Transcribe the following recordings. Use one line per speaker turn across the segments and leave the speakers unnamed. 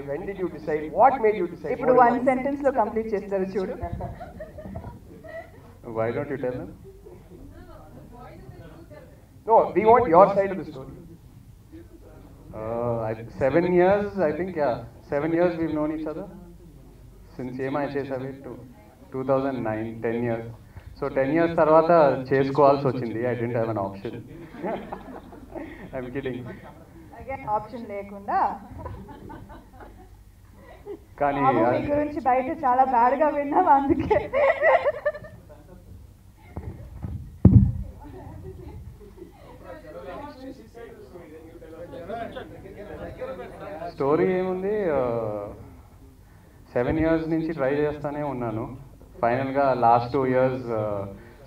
When did you decide? What made you decide?
ఇప్పుడు one sentence లో complete చేస్తారు చూడు.
Why don't you tell them?
No, we want your side of the story.
7 years, I think, yeah. 7 years we've known each other. Since EMI చేసావి 2009, 10 years. So 10 years తర్వాత చేసుకోవాల్సి వచ్చింది. I didn't have an option. I'm kidding.
Again option లేకుండా
కానీ
మీ గురించి బయట చాలా bad గా విన్నాం అందుకే.
స్టోరీ ఏముంది, 7 years నుంచి ట్రై చేస్తానే ఉన్నాను. ఫైనల్గా లాస్ట్ 2 years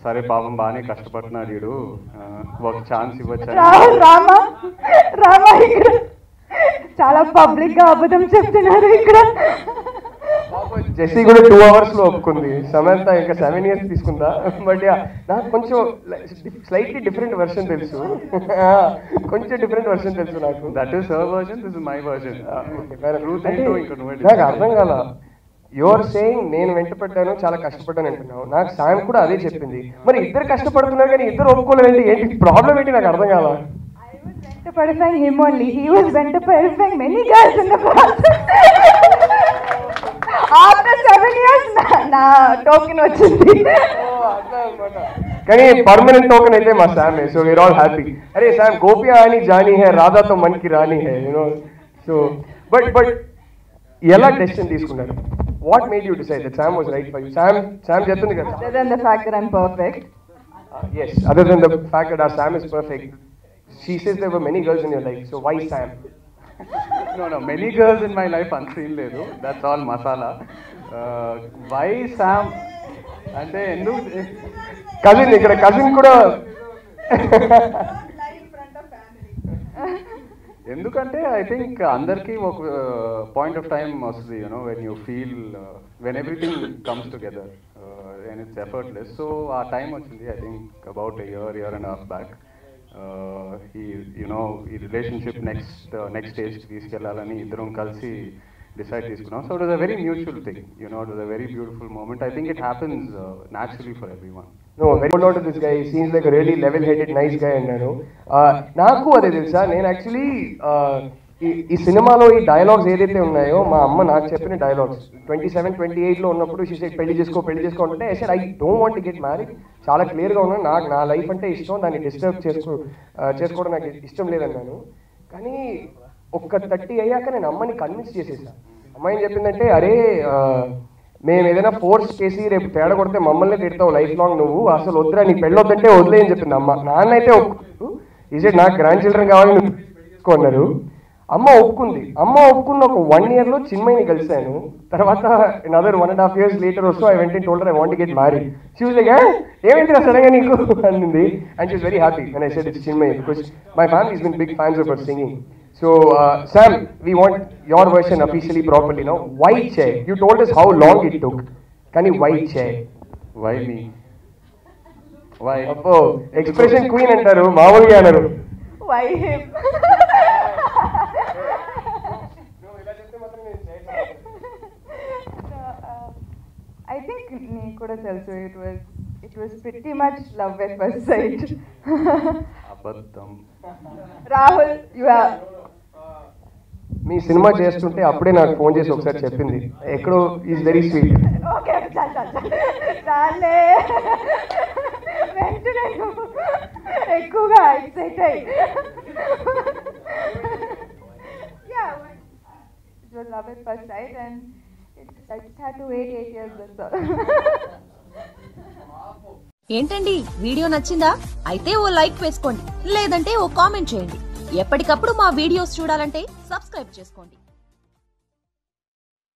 సరే పాపం బాగానే కష్టపడుతున్నాడు వీడు, ఒక ఛాన్స్ ఇవ్వచ్చు.
రామా ఇక్కడ చాలా పబ్లిక్ గా అబద్ధం చెప్తున్నారు ఇక్కడ.
జెస్సీ కూడా 2 hours లో ఒప్పుకుంది, సమంత ఇంకా 7 years తీసుకుందా. బట్ నాకు కొంచెం స్లైట్లీ డిఫరెంట్ వర్షన్ తెలుసు, కొంచెం డిఫరెంట్ వర్షన్ తెలుసు నాకు.
That is her version, this is my version.
నాకు అర్థం కాల. యువర్ సేయింగ్ నేను వెంటపడ్డాను, చాలా కష్టపడ్డాను అంటున్నావు. నాకు సాయం కూడా అదే చెప్పింది. మరి ఇద్దరు కష్టపడుతున్నారు కానీ ఇద్దరు ఒప్పుకోలేదండి, ఏంటి ప్రాబ్లం ఏంటి నాకు అర్థం కాల.
Verifying him only. He was verifying many girls in the past. After 7 years, na token వచ్చింది.
కానీ పర్మనెంట్ టోకెన్ అయితే మా Sam. So we are all happy. అరే శామ్, గోపియా అని జానీ హై, రాధా తో మన్ కి రాణి హై, యూనో. సో బట్ ఎలా డెసిషన్ తీసుకున్నారు? What made you decide that Sam was right for you? Sam చెప్తుంది కదా,
Other than the fact that I'm perfect.
Yes, other than the fact that our Sam is perfect. She says there were many girls in your life, so why Sam?
No, many girls in my life unseen లేదు, that's all masala. Why Sam అంటే ఎందుకు
cousin, ఇక్కడ cousin కూడా.
ఎందుకంటే I think అందరికీ ఒక point of time వస్తుంది, you know, when you feel when everything comes together and it's effortless. So ఆ టైం వచ్చింది, I think about year and a half back. ఈ రిలేషన్షిప్ నెక్స్ట్ స్టేజ్కి తీసుకెళ్లాలని ఇద్దరం కలిసి డిసైడ్ తీసుకున్నాం. So it was a very mutual thing, it was a very beautiful moment. I think it happens naturally for everyone.
No, very good note to this guy. He seems like a really level-headed, nice guy అన్నాను. నాకు అదే తెలుసా, నేను actually ఈ సినిమాలో ఈ dialogues ఏదైతే ఉన్నాయో మా అమ్మ నాకు చెప్పిన డైలాగ్స్ 27, 28లో ఉన్నప్పుడు షీ సెడ్ పెళ్లి చేసుకో అంటే I said I don't want to get married. చాలా క్లియర్గా ఉన్నాను, నాకు నా లైఫ్ అంటే ఇష్టం, దాన్ని డిస్టర్బ్ చేసుకోవడం నాకు ఇష్టం లేదన్నాను. కానీ ఒక్క 30 అయ్యాక నేను అమ్మని కన్విన్స్ చేసేసాను. అమ్మ ఏం చెప్పిందంటే, అరే మేము ఏదైనా ఫోర్స్ చేసి రేపు తేడా కొడితే మమ్మల్ని తిడతావు లైఫ్ లాంగ్, నువ్వు అసలు వద్దురా, నీ పెళ్ళి వద్దంటే వదిలే అని చెప్పింది అమ్మ. నాన్న అయితే ఈ సెడ్ నాకు గ్రాండ్ చిల్డ్రన్ కావాలని ఒప్పుకున్నారు. అమ్మ ఒప్పుకున్న ఒక 1 yearలో చిన్మయిని కలిశాను. తర్వాత another 1.5 years later also I went and told her I want to get married. She was like, ఏమైందిరా సడన్గా నీకు అనింది. And she was very happy when I said it's Chinmayi because my family has been big fans of her singing. So Sam, we want your version officially properly now. Why Che? You told us how long it took. Can you why Che?
Why me? Why?
అబ్బో expression queen అంటారు, మామూలుగా అన్నారు.
Why him? I think నీకు కూడా తెలుసు, it was pretty much love at first sight.
అబద్ధం.
Rahul, you are.
Me cinema చేస్తుంటే అప్పుడే నాకు ఫోన్ చేసి ఒకసారి చెప్పింది, ఎక్కడో ఈజ్ వెరీ స్వీట్.
ఓకే చాలే, వెంటనే ఎక్కువగా ఎక్సైట్ అయ్యి. Yeah, it was love at first sight and I just had to wait 8 years, that's all.
ఏంటండి, వీడియో నచ్చిందా? అయితే ఓ లైక్ వేసుకోండి, లేదంటే ఓ కామెంట్ చేయండి. ఎప్పటికప్పుడు మా వీడియోస్ చూడాలంటే సబ్స్క్రైబ్ చేసుకోండి.